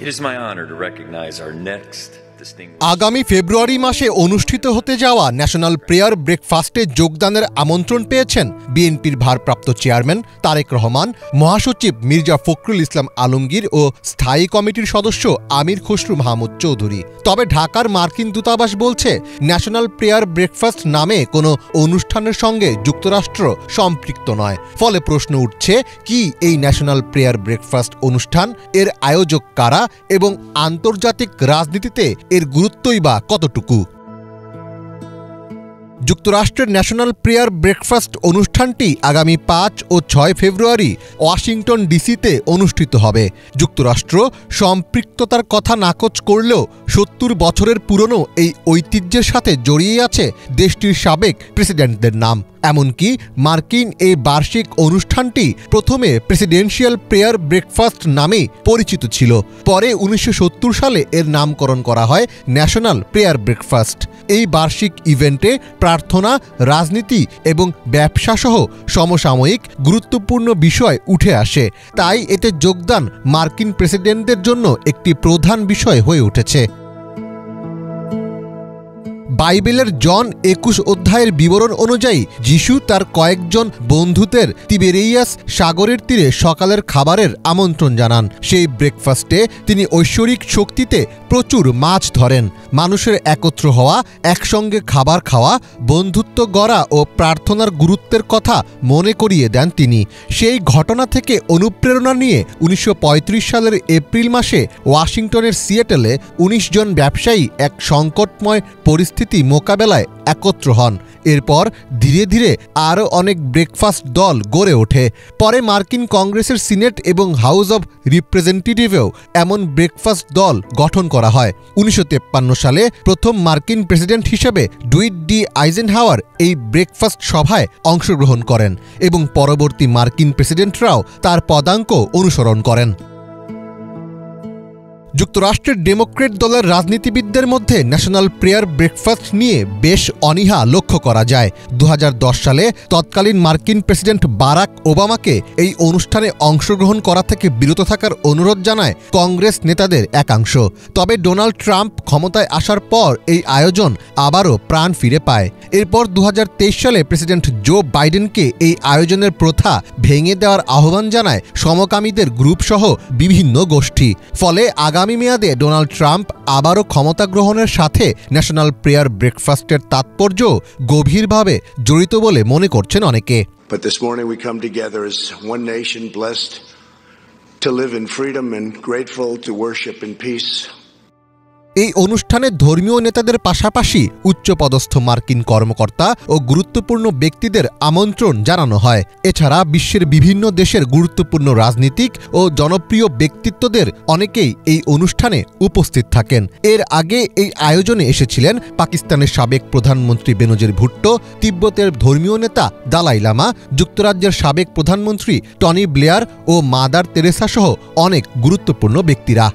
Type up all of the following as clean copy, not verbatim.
It is my honor to recognize our next আগামী ফেব্রুয়ারি মাসে অনুষ্ঠিত হতে যাওয়া ন্যাশনাল প্রেয়ার ব্রেকফাস্টে যোগদানের আমন্ত্রণ পেয়েছেন বিএনপির ভারপ্রাপ্ত চেয়ারম্যান তারেক রহমান, মহাসচিব মির্জা ফখরুল ইসলাম আলমগীর ও স্থায়ী কমিটির সদস্য আমির খসরু মাহমুদ চৌধুরী। তবে ঢাকার মার্কিন দূতাবাস বলছে, ন্যাশনাল প্রেয়ার ব্রেকফাস্ট নামে কোনো অনুষ্ঠানের সঙ্গে যুক্তরাষ্ট্র সম্পৃক্ত নয়। ফলে প্রশ্ন উঠছে, কি এই ন্যাশনাল প্রেয়ার ব্রেকফাস্ট অনুষ্ঠান, এর আয়োজক কারা এবং আন্তর্জাতিক রাজনীতিতে এর গুরুত্বই বা কতটুকু? যুক্তরাষ্ট্রের ন্যাশনাল প্রেয়ার ব্রেকফাস্ট অনুষ্ঠানটি আগামী 5 ও 6 ফেব্রুয়ারি ওয়াশিংটন ডিসিতে অনুষ্ঠিত হবে। যুক্তরাষ্ট্র সম্পৃক্ততার কথা নাকচ করলেও 70 বছরের পুরনো এই ঐতিহ্যের সাথে জড়িয়ে আছে দেশটির সাবেক প্রেসিডেন্টদের নাম। এমনকি মার্কিন এই বার্ষিক অনুষ্ঠানটি প্রথমে প্রেসিডেন্সিয়াল প্রেয়ার ব্রেকফাস্ট নামে পরিচিত ছিল। পরে 1970 সালে এর নামকরণ করা হয় ন্যাশনাল প্রেয়ার ব্রেকফাস্ট। এই বার্ষিক ইভেন্টে প্রার্থনা, রাজনীতি এবং ব্যবসাসহ সমসাময়িক গুরুত্বপূর্ণ বিষয় উঠে আসে। তাই এতে যোগদান মার্কিন প্রেসিডেন্টদের জন্য একটি প্রধান বিষয় হয়ে উঠেছে। বাইবেলের জন 21 অধ্যায়ের বিবরণ অনুযায়ী যিশু তার কয়েকজন বন্ধুদের তিবেরিয়াস সাগরের তীরে সকালের খাবারের আমন্ত্রণ জানান। সেই ব্রেকফাস্টে তিনি ঐশ্বরিক শক্তিতে প্রচুর মাছ ধরেন। মানুষের একত্র হওয়া, একসঙ্গে খাবার খাওয়া, বন্ধুত্ব গড়া ও প্রার্থনার গুরুত্বের কথা মনে করিয়ে দেন তিনি। সেই ঘটনা থেকে অনুপ্রেরণা নিয়ে 1935 সালের এপ্রিল মাসে ওয়াশিংটনের সিয়েটেলে 19 জন ব্যবসায়ী এক সংকটময় পরিস্থিতি মোকাবেলায় একত্র হন। এরপর ধীরে ধীরে আরও অনেক ব্রেকফাস্ট দল গড়ে ওঠে। পরে মার্কিন কংগ্রেসের সিনেট এবং হাউস অব রিপ্রেজেন্টেটিভেও এমন ব্রেকফাস্ট দল গঠন করা হয়। 1953 সালে প্রথম মার্কিন প্রেসিডেন্ট হিসেবে ডুইট ডি আইজেনহাওয়ার এই ব্রেকফাস্ট সভায় অংশগ্রহণ করেন এবং পরবর্তী মার্কিন প্রেসিডেন্টরাও তার পদাঙ্ক অনুসরণ করেন। যুক্তরাষ্ট্রের ডেমোক্রেট দলের রাজনীতিবিদদের মধ্যে ন্যাশনাল প্রেয়ার ব্রেকফাস্ট নিয়ে বেশ অনীহা লক্ষ্য করা যায়। 2010 সালে তৎকালীন মার্কিন প্রেসিডেন্ট বারাক ওবামাকে এই অনুষ্ঠানে অংশগ্রহণ করা থেকে বিরত থাকার অনুরোধ জানায় কংগ্রেস নেতাদের একাংশ। তবে ডোনাল্ড ট্রাম্প ক্ষমতায় আসার পর এই আয়োজন আবারও প্রাণ ফিরে পায়। এরপর 2023 সালে প্রেসিডেন্ট জো বাইডেনকে এই আয়োজনের প্রথা ভেঙে দেওয়ার আহ্বান জানায় সমকামীদের গ্রুপসহ বিভিন্ন গোষ্ঠী। ফলে আগামী মেয়াদে ডোনাল্ড ট্রাম্প আবারও ক্ষমতা গ্রহণের সাথে ন্যাশনাল প্রেয়ার ব্রেকফাস্টের তাৎপর্য গভীরভাবে জড়িত বলে মনে করছেন অনেকে। But this morning we come together as one nation blessed to live in freedom and grateful to worship in peace. এই অনুষ্ঠানে ধর্মীয় নেতাদের পাশাপাশি উচ্চপদস্থ মার্কিন কর্মকর্তা ও গুরুত্বপূর্ণ ব্যক্তিদের আমন্ত্রণ জানানো হয়। এছাড়া বিশ্বের বিভিন্ন দেশের গুরুত্বপূর্ণ রাজনীতিক ও জনপ্রিয় ব্যক্তিত্বদের অনেকেই এই অনুষ্ঠানে উপস্থিত থাকেন। এর আগে এই আয়োজনে এসেছিলেন পাকিস্তানের সাবেক প্রধানমন্ত্রী বেনজির ভুট্টো, তিব্বতের ধর্মীয় নেতা দালাই লামা, যুক্তরাজ্যের সাবেক প্রধানমন্ত্রী টনি ব্লেয়ার ও মাদার তেরেসা সহ অনেক গুরুত্বপূর্ণ ব্যক্তিরা।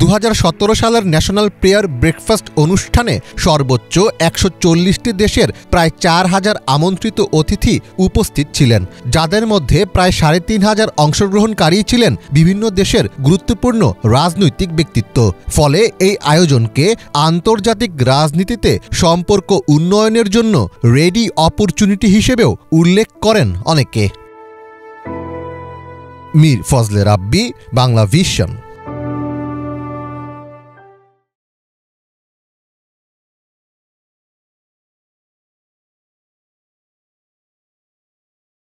2017 সালের ন্যাশনাল প্রেয়ার ব্রেকফাস্ট অনুষ্ঠানে সর্বোচ্চ 140টি দেশের প্রায় 4000 আমন্ত্রিত অতিথি উপস্থিত ছিলেন, যাদের মধ্যে প্রায় 3500 অংশগ্রহণকারী ছিলেন বিভিন্ন দেশের গুরুত্বপূর্ণ রাজনৈতিক ব্যক্তিত্ব। ফলে এই আয়োজনকে আন্তর্জাতিক রাজনীতিতে সম্পর্ক উন্নয়নের জন্য রেডি অপরচুনিটি হিসেবেও উল্লেখ করেন অনেকে। মীর ফজলে রাব্বি, বাংলা ভিশন।